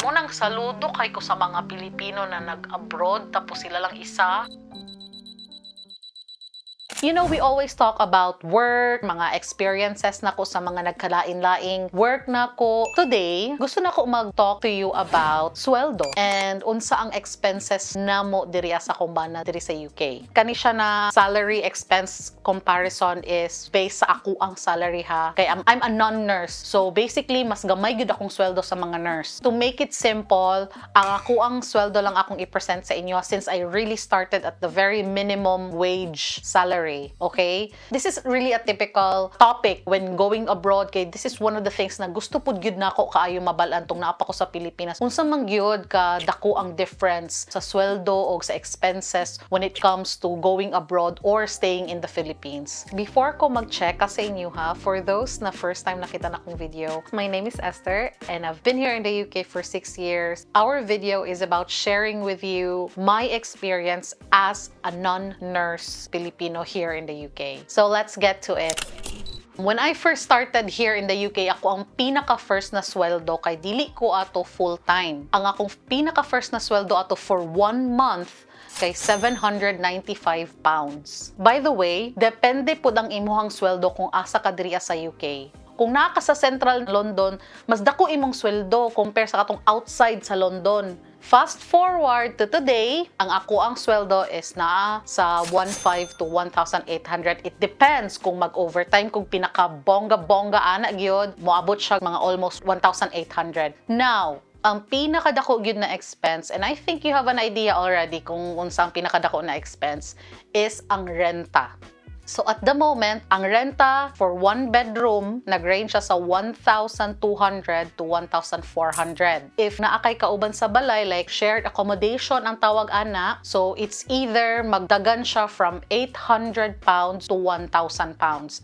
mo nang saludo kay ko sa mga Pilipino na nag-abroad tapos sila lang isa. You know, we always talk about work, mga experiences na ko sa mga nagkalain-laing work na ko. Today, gusto na ko mag-talk to you about sweldo and unsa ang expenses na mo diri sa kumbana diri sa UK. Kani siya na salary expense comparison is based sa ako ang salary ha. Kay I'm a non-nurse. So basically, mas gamay gyud akong sweldo sa mga nurse. To make it simple, ang ako ang sweldo lang akong i-present sa inyo since I really started at the very minimum wage salary. Okay? This is really a typical topic when going abroad kay this is one of the things na gusto pud gyud nako kaayo mabalan tong naapa ko sa Pilipinas. Unsa man gyud ka dako ang difference sa sweldo o sa expenses when it comes to going abroad or staying in the Philippines. Before ko mag-check sa inyo ha, for those na first time nakita na akong video, my name is Esther and I've been here in the UK for 6 years. Our video is about sharing with you my experience as a non-nurse Filipino here in the UK. So let's get to it. When I first started here in the UK, ako ang pinaka-first na sweldo kay dili ko ato full-time. Ang akong pinaka-first na sweldo ato for 1 month kay £795. By the way, depende po ang imuhang sweldo kung asa ka diri sa UK. Kung naka sa Central London, mas dako imong sweldo compare sa katong outside sa London. Fast forward to today, ang ako ang sweldo is na sa 1,500 to 1,800. It depends kung mag-overtime, kung pinaka-bongga-bongga ana gyud, moabot siya mga almost 1,800. Now, ang pinakadako gyud na expense, and I think you have an idea already kung unsang pinakadako na expense, is ang renta. So at the moment, ang renta for 1 bedroom, nag-range siya sa 1,200 to 1,400. If naakay kauban sa balay, like shared accommodation ang tawag ana, so it's either magdagan siya from £800 to £1,000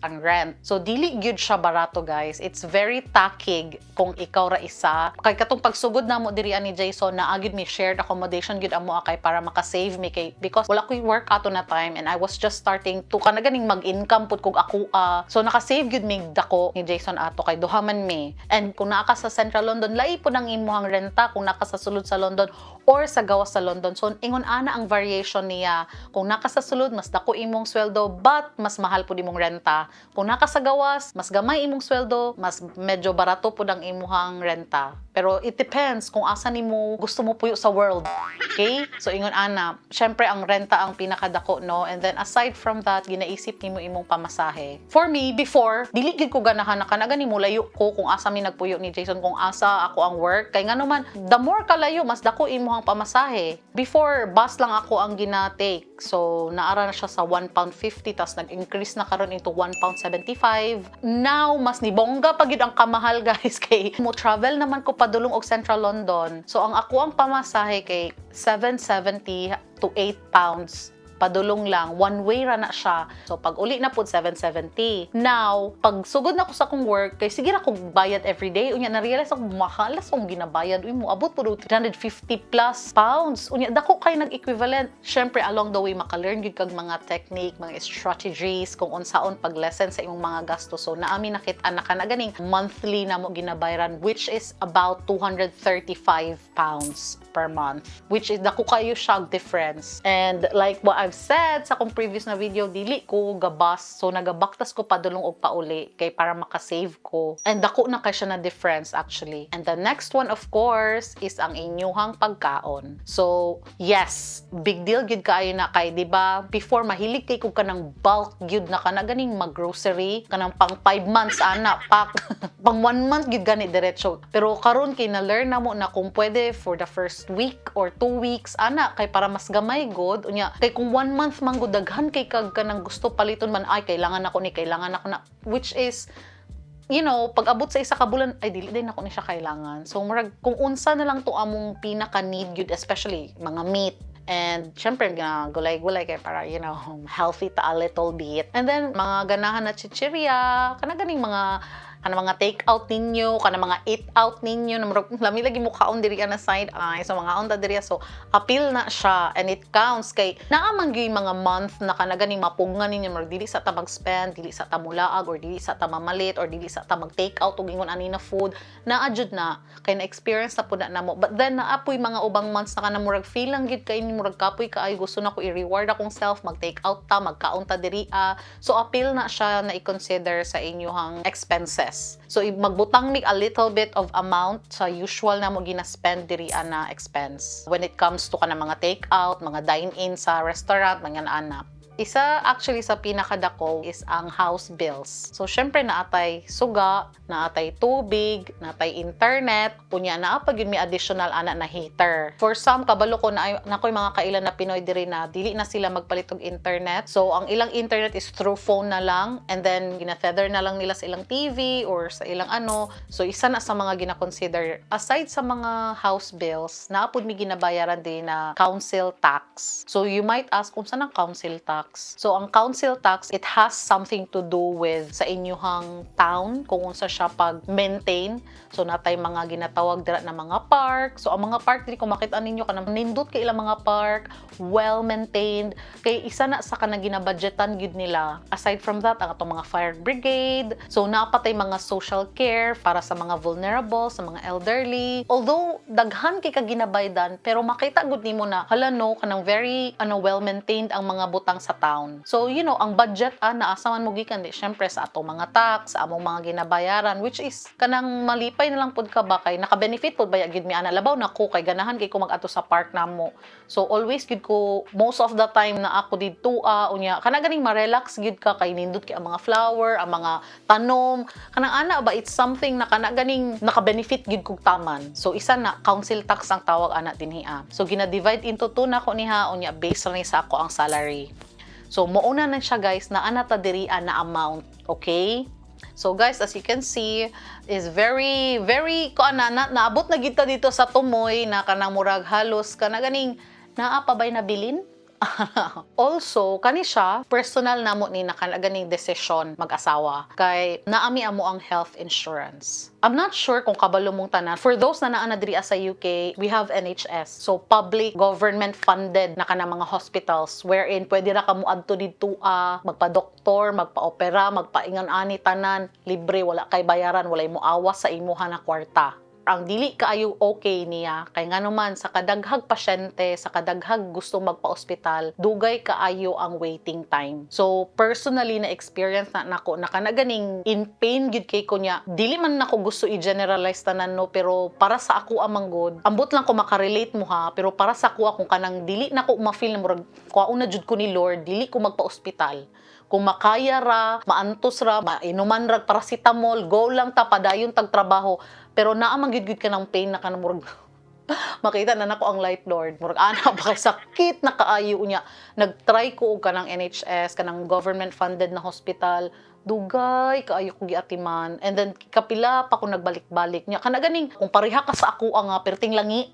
ang rent. So dili gyud siya barato guys. It's very takig kung ikaw ra isa. Kay katong pagsugod na mo diri ani Jason, na agid mi shared accommodation gyud amo akay para maka-save mi kay because wala ko'y work ato na time and I was just starting to ganing mag-income pud kog ako so naka-save gyud mig dako ni Jason ato kay duhaman mi. And kung naa ka sa Central London, lahi pud ang imuhang renta kung naka sa sulod sa London or sa gawas sa London. So ingon ana ang variation niya. Kung naka sa sulod, mas dako imong sweldo but mas mahal pud imong renta. Kung naka sa gawas, mas gamay imong sweldo, mas medyo barato pud ang imuhang renta. Pero it depends kung asa nimo gusto mo puyo sa world. Okay? So ingon ana, syempre ang renta ang pinakadako no, and then aside from that, ginaisip nimo imong pamasahe. For me before, dili gid ko ganahan na kanagani mo layo ko kung asa mi nagpuyo ni Jason, kung asa ako ang work. Kay ngano man, the more kalayo, mas dako imong pamasahe. Before, bus lang ako ang gina-take. So naara na siya sa £1.50 tas nag-increase na karon into £1.75. Now mas ni bongga pa gyud ang kamahal guys kay mo travel naman ko padulong og Central London. So ang ako ang pamasahe kay £770 to £8 padulong lang, one way ra na siya. So pag uli na pud £770. Now, pag sugod na ko sa akong work, kay sige ra kog bayad every day. Unya na realize ako mahalas akong ginabayad. Uy mo abot pud 350 plus pounds. Unya dako kay nag-equivalent. Syempre along the way maka-learn gyud kag mga technique, mga strategies kung unsaon pag-lessen sa imong mga gasto. So naami nakita na kana ganing monthly na mo ginabayaran, which is about £235 per month, which is dako kayo siya difference. And like what I've said sa akong previous na video, dili ko gabas, so nagabaktas ko padulong og pauli kay para maka-save ko. And dako na kay siya na difference actually. And the next one of course is ang inyuhang pagkaon. So yes, big deal gyud kaayo na kay, di ba? Before mahilig kay ko kanang bulk gyud na kana ganing mag-grocery kanang pang 5 months ana pack pang 1 month gyud gani diretso. Pero karon kay na learn na mo na kung pwede for the first week or 2 weeks ana kay para mas gamay god unya kay kung 1 month man gud daghan kay kag kanang gusto paliton man, ay kailangan ako na, which is you know, pag abot sa isa ka bulan, ay dili din ako ni siya kailangan. So murag kung unsa na lang to among pinaka need gyud, especially mga meat. And syempre, gulay-gulay kay para, you know, healthy ta a little bit. And then, mga ganahan na chichirya, kanaganing mga kanang mga take out ninyo, kanang mga eat out ninyo na murag lami lagi mo kaon diri na side eye, so mga unta diri, so appeal na siya and it counts kay naa man gyud mga month na kana gani mapugngan ninyo murag dili sa ta mag-spend, dili sa ta mulaag, or dili sa ta mamalit, or dili sa ta mag take out og ingon ani na food, naa jud na kay na experience na pud na mo. But then naapoy mga ubang months na kana murag feel lang gid kay ni murag kapoy kaayo, gusto na ko i-reward akong self, mag take out ta, magkaon ta diri, so appeal na siya na i-consider sa inyong expenses. So magbutang ni a little bit of amount sa usual na mo gina-spend diri na expense when it comes to kana mga take out, mga dine in sa restaurant, mga ana. Isa actually sa pinakadako is ang house bills. So syempre naatay suga, naatay tubig, naatay internet, kunya naa pag yun may additional ana na heater. For some kabalo ko na ko'y mga kailan na Pinoy diri na dili na sila magpalit og internet. So ang ilang internet is through phone na lang, and then gina-tether na lang nila sa ilang TV or sa ilang ano. So isa na sa mga gina-consider aside sa mga house bills, naapod mi ginabayaran din na council tax. So you might ask kung saan ang council tax. So, ang council tax, it has something to do with sa inyong town, kung unsa siya pag-maintain. So, natay mga ginatawag dira na mga park. So, ang mga park, dili ko makita ninyo, kanang nindot kay ilang mga park, well-maintained. Kay isa na sa kanang ginabudgetan gid nila. Aside from that, ang atong mga fire brigade. So, napatay mga social care para sa mga vulnerable, sa mga elderly. Although, daghan kay kaginabaydan, pero makita gud nimo na, hala no, kanang very well-maintained ang mga butang sa town. So, you know, ang budget naasa man mo gikan di syempre sa atong mga tax, sa among mga ginabayaran, which is kanang malipay na lang pud ka ba kay naka-benefit pud ba gid mi ana labaw na ko kay ganahan kay ko mag-ato sa park namo. So, always gid ko most of the time na ako didto unya kana ganing ma-relax gid ka kay nindot kay ang mga flower, ang mga tanom, kanang ana ba it's something na kana ganing naka-benefit gid kog taman. So, isa na council tax ang tawag ana dinhi. So, gina-divide into two na ko niha unya based ra ni sa ako ang salary. So, mauna na siya guys na ana ta diri na amount, okay? So guys, as you can see, is very naabot na gid ta dito sa tumoy na kanang murag halos kana ganing naa pa bay nabilin. Also, kani siya, personal namo ni nakanaganing desisyon mag-asawa. Kay naami amo ang health insurance. I'm not sure kung kabalo mong tanan. For those na naa diri sa UK, we have NHS. So, public government funded na kanang mga hospitals wherein pwede ra kamo adto didto magpa-doktor, magpa-opera, magpaingon-ani tanan, libre, wala kay bayaran, walay mo awas sa imuha na kwarta. Ang dili kaayo okay niya kay ngano man sa kadaghag pasyente, sa kadaghag gusto magpa-ospital, dugay kaayo ang waiting time. So personally na experience na nako na kanaganing in pain gid kay ko niya, dili man nako gusto i-generalize tanan no, pero para sa ako amang god ambot lang ko makarelate mo ha, pero para sa ako kung kanang dili nako ma-feel na murag kuaon na jud ko ni Lord, dili ko magpa-ospital. Kung makaya ra, maantos ra, mainuman ra paracetamol, go lang ta padayon tag trabaho. Pero naa man gid ka ng pain na kanang murag makita na nako ang light Lord. Murag ana ba kay sakit na kaayo unya. Nagtry ko og kanang NHS, kanang government funded na hospital. Dugay kaayo ko giatiman, and then kapila pa ko nagbalik-balik niya kana ganing kung pareha ka sa ako ang perting langi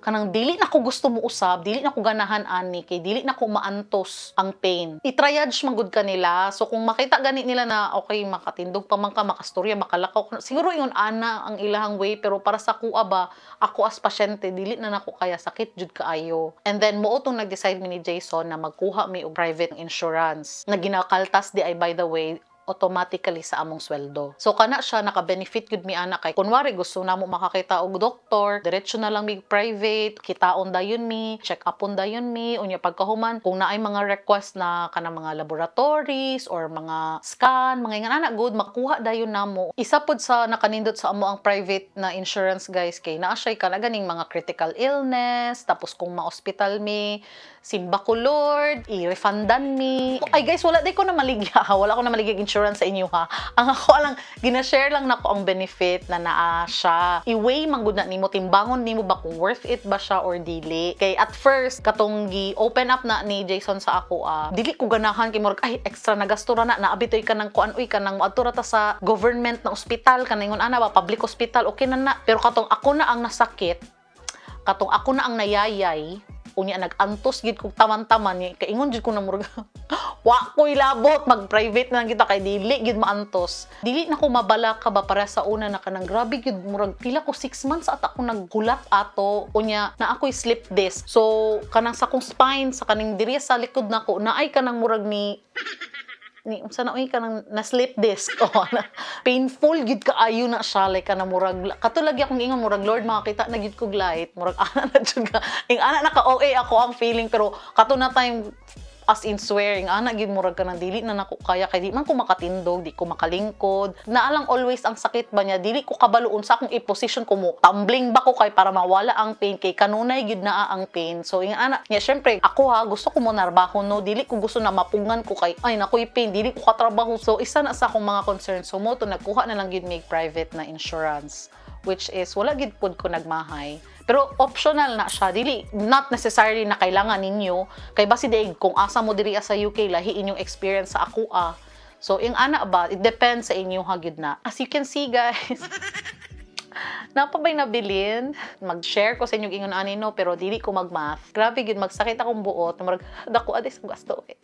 kanang dili na ko gusto mo usab, dili na ko ganahan ani kay dili na ko maantos ang pain. I-triage magud kanila, so kung makita gani nila na okay makatindog pa man ka, makastorya, makalakaw, siguro yun ana ang ilahang way, pero para sa kuha ba ako as pasyente dili na nako kaya, sakit jud kaayo. And then mo utong nag-decide mi ni Jason na magkuha mi og private insurance na ginakaltas di ay by the way automatically sa among sweldo. So kana siya naka-benefit gud mi ana kay kunwari gusto namo makakita og doktor, diretso na lang mig private, kitaon dayon mi, check upon dayon mi, unya pagkahuman kung naay mga request na kanang mga laboratories or mga scan, mga ingana good makuha dayon namo. Isa pod sa nakanindot sa amo ang private na insurance guys kay naa siya kana ganing mga critical illness, tapos kung ma-hospital mi, simba ko Lord, i-refundan mi. Ay guys, wala day ko na maligya. Wala ko na maligya insurance sa inyo ha. Ang ako lang, gina-share lang nako ang benefit na naa siya. I-weigh manggod na nimo, timbangon nimo ba kung worth it ba siya or dili. Kay at first, katong gi-open up na ni Jason sa ako, dili ko ganahan kay murag ay extra na gasto ra na naabitoy ka nang kuan uy kanang moadto ra ta sa government na ospital kanang ana ba public hospital okay na. Pero katong ako na ang nasakit, katong ako na ang nayayay, unya nag-antos gid kog taman-taman ni kaingon jud ko na murag wa ko'y labot, mag-private na lang kita kay dili gyud maantos. Dili na ko mabala ka ba para sa una na kanang grabe gyud murag pila ko 6 months at ako naggulat ato unya na ako'y slip disc. So kanang sa kong spine sa kaning diri sa likod nako naay kanang murag ni unsa na ka nang na slip disc o na painful gid kaayo na siya like kana murag katulad akong ingon murag Lord makakita na gid kog light murag ana na jud ka ing ana naka OA ako ang feeling pero kato na time as in swearing ana gid murag ka nang dili na nako kaya kay di man ko makatindog di ko makalingkod naalang always ang sakit ba niya dili ko kabaluon sa akong i-position ko mo tumbling ba ko kay para mawala ang pain kay kanunay gid naa ang pain so ing ana nya syempre ako gusto ko mo narbaho no dili ko gusto na mapungan ko kay ay nakoy pain dili ko katrabaho so isa na sa akong mga concerns so mo to nagkuha na lang gid mig private na insurance which is wala gid pud ko nagmahay. Pero optional na siya. Dili, not necessarily na kailangan ninyo. Kay basi daig, kung asa mo diri sa UK, lahi inyong experience sa ako So, yung ana ba, it depends sa inyo hagid na. As you can see, guys, napabay nabilin. Mag-share ko sa inyong ingon ani no, pero dili ko mag-math. Grabe gid magsakit akong buot. Marag, dako ades ang gasto eh.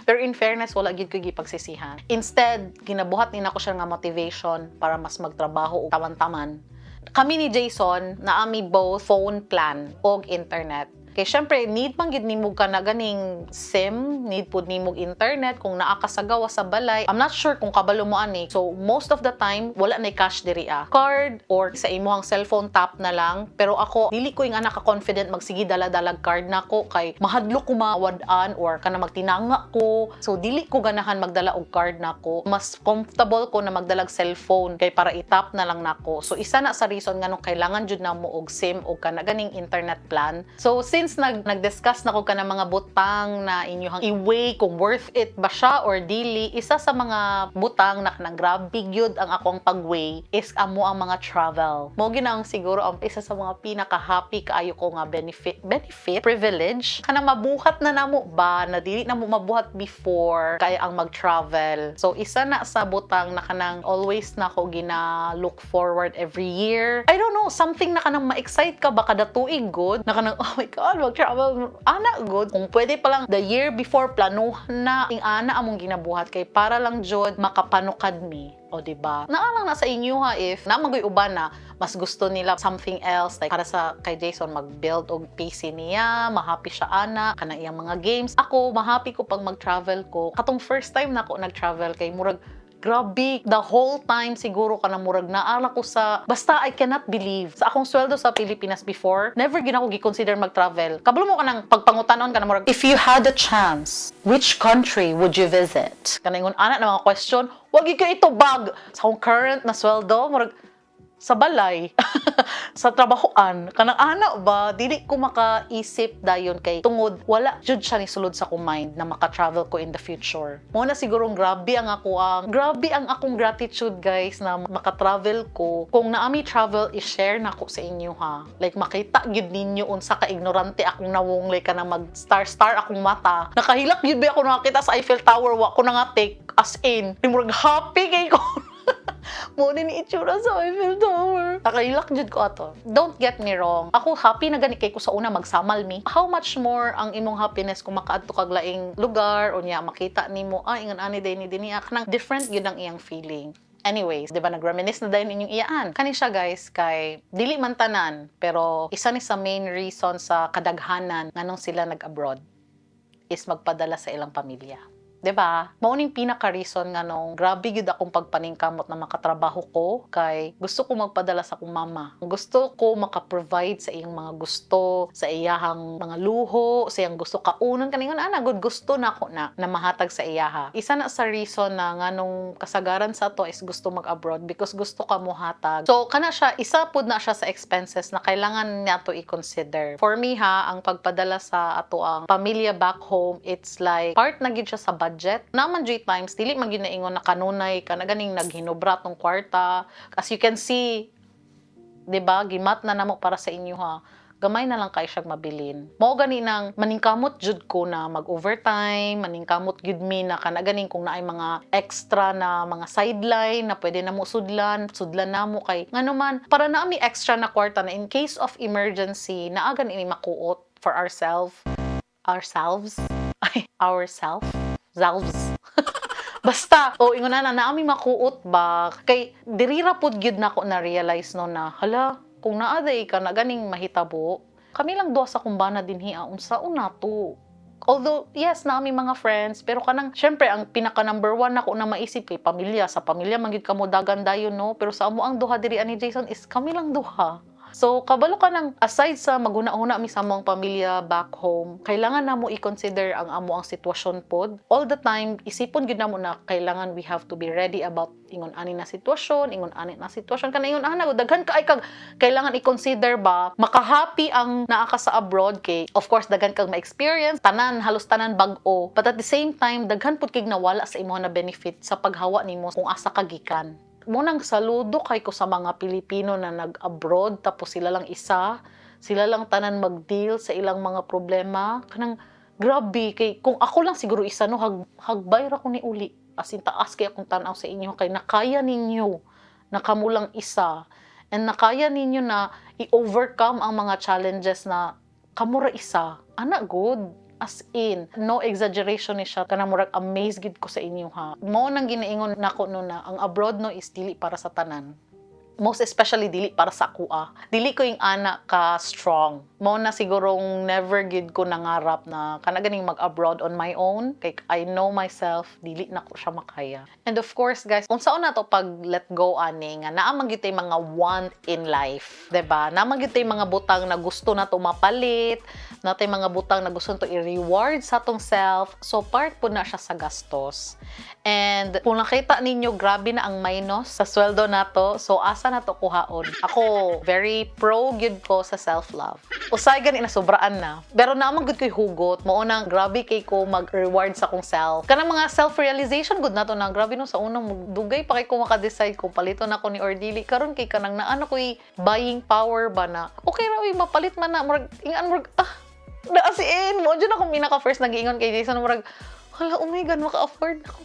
Pero in fairness, wala gid ko gipagsisihan. Instead, ginabuhat ni nako siya nga motivation para mas magtrabaho o taman-taman. Kami ni Jason, naami both phone plan o internet. Kaya syempre, need pang gid nimo ka na ganing SIM, need pud nimo internet kung naa ka sa gawa sa balay. I'm not sure kung kabalo mo ani. So, most of the time, wala na cash diri Card or sa imuhang cellphone tap na lang. Pero ako, dili ko yung anak ka-confident magsige dala-dalag card na ko kay mahadlok ko mawad-an or kana magtinanga ko. So, dili ko ganahan magdala og card na ko. Mas comfortable ko na magdalag cellphone kay para itap na lang nako. So, isa na sa reason nga nung kailangan jud na mo og SIM o kana ganing internet plan. So, since nag-discuss na ko ka ng mga butang na inyong i-weigh kung worth it ba siya or dili, isa sa mga butang na kanang grabe gyud ang akong pag-weigh is amo ang mga travel. Mo ginaang siguro ang isa sa mga pinaka-happy kaayo ko nga benefit, privilege, kanang mabuhat na namo ba na dili na mo mabuhat before kaya ang mag-travel. So isa na sa butang na kanang always na ko gina-look forward every year. I don't know, something na kanang ma-excite ka ba kada tuig good, na kanang oh my god mag-travel ana good kung pwede pa lang the year before planuhan na ing ana among ginabuhat kay para lang jud makapanukad mi o diba naalang na sa inyo if na magoy uban na mas gusto nila something else like para sa kay Jason mag-build og PC niya mahappy siya ana kanang iyang mga games ako mahappy ko pag mag-travel ko katong first time na ako nag-travel kay murag grabe, the whole time siguro ka na murag naala ko sa, basta I cannot believe. Sa akong sweldo sa Pilipinas before, never gina ko gi-consider mag-travel. Kabalo mo ka ng pagpangutanon ka na murag, if you had a chance, which country would you visit? Kanaingon ana na mga question, wag ka ito bag. Sa akong current na sweldo, murag, sa balay, sa trabahoan, kanang ana ba, dili ko makaisip dayon kay tungod, wala jud siya ni sulod sa kong mind na maka-travel ko in the future. Muna siguro grabe ang akong gratitude guys na maka-travel ko. Kung naami travel, i-share na ko sa inyo ha. Like makita gyud ninyo unsa ka ignorante akong nawong like kanang mag-star akong mata. Nakahilak gyud ba ako nakita sa Eiffel Tower, wa ko na nga take as in. Murag happy kay ko. Muna ni itsura sa Eiffel Tower. Nakailak jud ko ato. Don't get me wrong. Ako happy na gani kay ko sa una magsamal mi. How much more ang imong happiness kung makaadto kag laing lugar o niya makita nimo ingon ani day ni dinhi kanang different gyud ang iyang feeling. Anyways, di ba nag-reminisce na dahil inyong iyaan? Kani siya guys, kay dili man tanan, pero isa ni sa main reason sa kadaghanan nganong sila nag-abroad is magpadala sa ilang pamilya. Diba? Mauning pinaka-reason nga nung grabe gyud akong pagpaningkamot na makatrabaho ko kay gusto ko magpadala sa akong mama. Gusto ko maka-provide sa iyang mga gusto, sa iyahang mga luho, sa iyang gusto kaunon kaningon ana good gusto na ako na mahatag sa iyaha. Isa na sa reason na nga nung kasagaran sa to is gusto mag-abroad because gusto ka mo hatag. So kana siya isa pud na siya sa expenses na kailangan nato i-consider. For me ang pagpadala sa ato ang pamilya back home, it's like part na gid siya sa budget. Naman J times dili man gyud naingon na kanunay ka na ganing naghinubra tong kwarta. As you can see, 'di ba? Gimat na namo para sa inyo ha. Gamay na lang kay siyang mabilin. Mao gani nang maningkamot jud ko na mag-overtime, maningkamot gyud mi na kana ganing kung naay mga extra na mga sideline na pwede na mo sudlan namo kay nganuman para naami extra na kwarta na in case of emergency naa gani makuot for ourselves. Zalves. Basta, ingon na naami makuot ba kay diri ra pud gyud nako na realize no na hala kung naaday ka na ganing mahitabo kami lang duha sa kumbana dinhi unsa una to. Although, yes, naami mga friends, pero kanang, syempre, ang pinaka number one nako na maisip kay pamilya. Sa pamilya, manggid ka mo dagan dayon, no? Pero sa amo ang duha diri ani Jason is kami lang duha. So, kabalo ka nang, aside sa maguna-una mi sa among pamilya back home, kailangan na mo i-consider ang amo ang sitwasyon pod. All the time, isipon gyud na mo na kailangan we have to be ready about ingon ani na sitwasyon, ingon ani na sitwasyon kana ingon ana daghan ka ay kag kailangan i-consider ba makahappy ang naa ka sa abroad kay of course daghan kag ma-experience tanan halos tanan bag-o, but at the same time daghan pud kay nawala sa imo na benefit sa paghawa nimo kung asa ka gikan. Munang saludo kay ko sa mga Pilipino na nag-abroad tapos sila lang isa, sila lang tanan mag-deal sa ilang mga problema. Kanang grabe kay kung ako lang siguro isa no hagbay ra ko ni uli. As in taas kay akong tanaw sa inyo kay nakaya ninyo na kamo lang isa and nakaya ninyo na i-overcome ang mga challenges na kamo ra isa. Ana good. As in, no exaggeration ni siya. Kanang murag amazed gid ko sa inyo ha. Mao nang ginaingon nako no na ang abroad no is dili para sa tanan. Most especially dili para sa kuha. Dili ko yung anak ka strong. Mao na sigurong never gid ko nangarap na kana ganing mag-abroad on my own. Kay I know myself, dili na ko siya makaya. And of course, guys, kung saan na to pag let go ani nga naa man gyud tay mga want in life, 'di ba? Naa man gyud tay mga butang na gusto na to mapalit, na tay mga butang na gusto to i-reward sa atong self. So part po na siya sa gastos. And kung nakita ninyo grabe na ang minus sa sweldo nato, so asa na to kuhaon. Ako very pro gyud ko sa self-love. Usay gani na sobraan na. Pero naman gud ko'y hugot. Mao nang grabe kay ko mag-reward sa akong self. Kanang mga self-realization gud nato na grabe no sa unang dugay pa kay ko maka-decide kung palito na ko ni or dili. Karon kay kanang naano ko'y buying power ba na. Okay ra uy mapalit man na murag ingan murag as in mo dyan ako pinaka first nag-iingon kay Jason murag hala oh my god maka-afford na ko.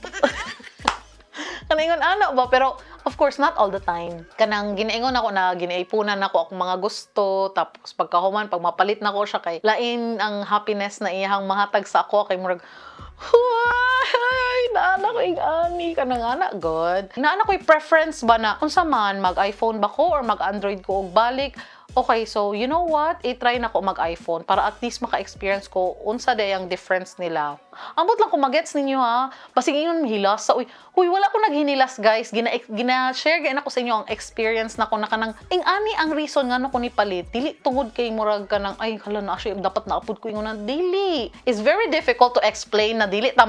Kanaingon ana ba pero of course not all the time. Kanang ginaingon ako na ginaipunan ako akong mga gusto tapos pagkahuman pag mapalit na ko siya kay lain ang happiness na iyang mahatag sa ako kay murag ay naana ko yung ani kanang ana god. Naana ko yung preference ba na unsa man mag iPhone ba ko or mag Android ko og balik. Okay, so you know what? I-try na ko mag-iPhone para at least maka-experience ko unsa day ang difference nila. Ambot lang kung magets ninyo ha. Basig ingon hilas sa uy wala ko naghinilas guys. Gina-share gyud ako sa inyo ang experience na ko na kanang ani ang reason nga no ko ni palit. Dili tungod kay murag kanang ay hala na siya dapat naapod ko ingon dili. It's very difficult to explain na dili ta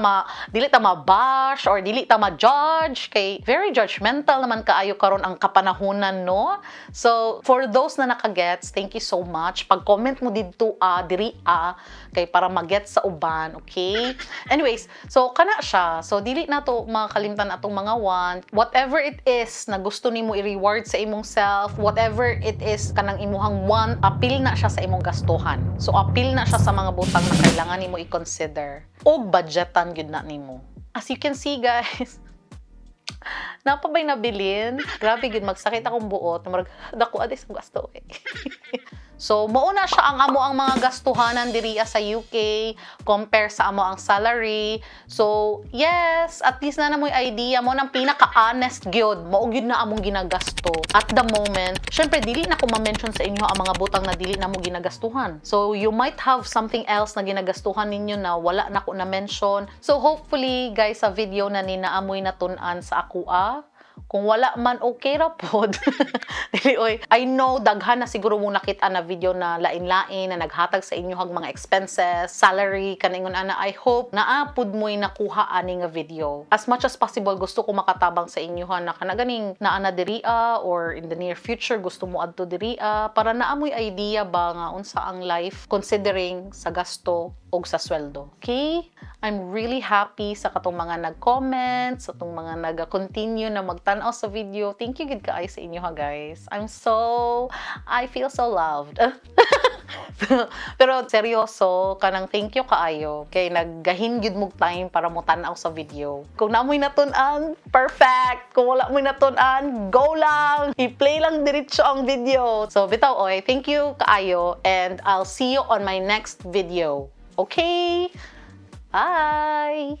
ma-bash or dili ta ma-judge kay very judgmental naman kaayo karon ang kapanahunan no. So for those na gets, thank you so much. Pag-comment mo dito diri kay para ma-get sa uban, okay? Anyways, so kana siya. So dili na to makalimtan atong mga want. Whatever it is na gusto nimo i-reward sa imong self, whatever it is kanang imuhang want, apil na siya sa imong gastuhan. So apil na siya sa mga butang na kailangan nimo i-consider. Og budgetan gyud na nimo. As you can see, guys, napabay nabilin. Grabe gid magsakit akong buot. Dako adi sa gasto eh. So, mauna siya ang amo ang mga gastuhanan diri sa UK compare sa amo ang salary. So, yes, at least na namoy idea mo nang pinaka-honest gyud. Mao gyud na among ginagasto. At the moment, syempre dili na ko ma-mention sa inyo ang mga butang na dili na mo ginagastuhan. So, you might have something else na ginagastuhan ninyo na wala na ko na-mention. So, hopefully, guys, sa video na ninaamoy natun-an sa akua. Kung wala man, okay ra pod. Dili, oy, I know, daghan na siguro mo nakita na video na lain-lain, na naghatag sa inyo hang mga expenses, salary, kaningon ana. I hope naapod mo'y nakuha ani nga video. As much as possible, gusto ko makatabang sa inyo ha, na kanaganing naana diriya or in the near future, gusto mo adto diriya para naamoy idea ba nga unsa ang life considering sa gasto o sa sweldo. Okay? I'm really happy sa katong mga nag-comment, sa katong mga nag-continue na magtanaw sa video. Thank you gid kaayo sa inyo ha, guys. I feel so loved. Pero seryoso, kanang thank you kaayo kay naggahin gyud mog time para mo tan-aw sa video. Kung naamoy natun-an, perfect. Kung wala mo natun-an, go lang. I-play lang diretso ang video. So bitaw oy, thank you kaayo and I'll see you on my next video. Okay? Bye!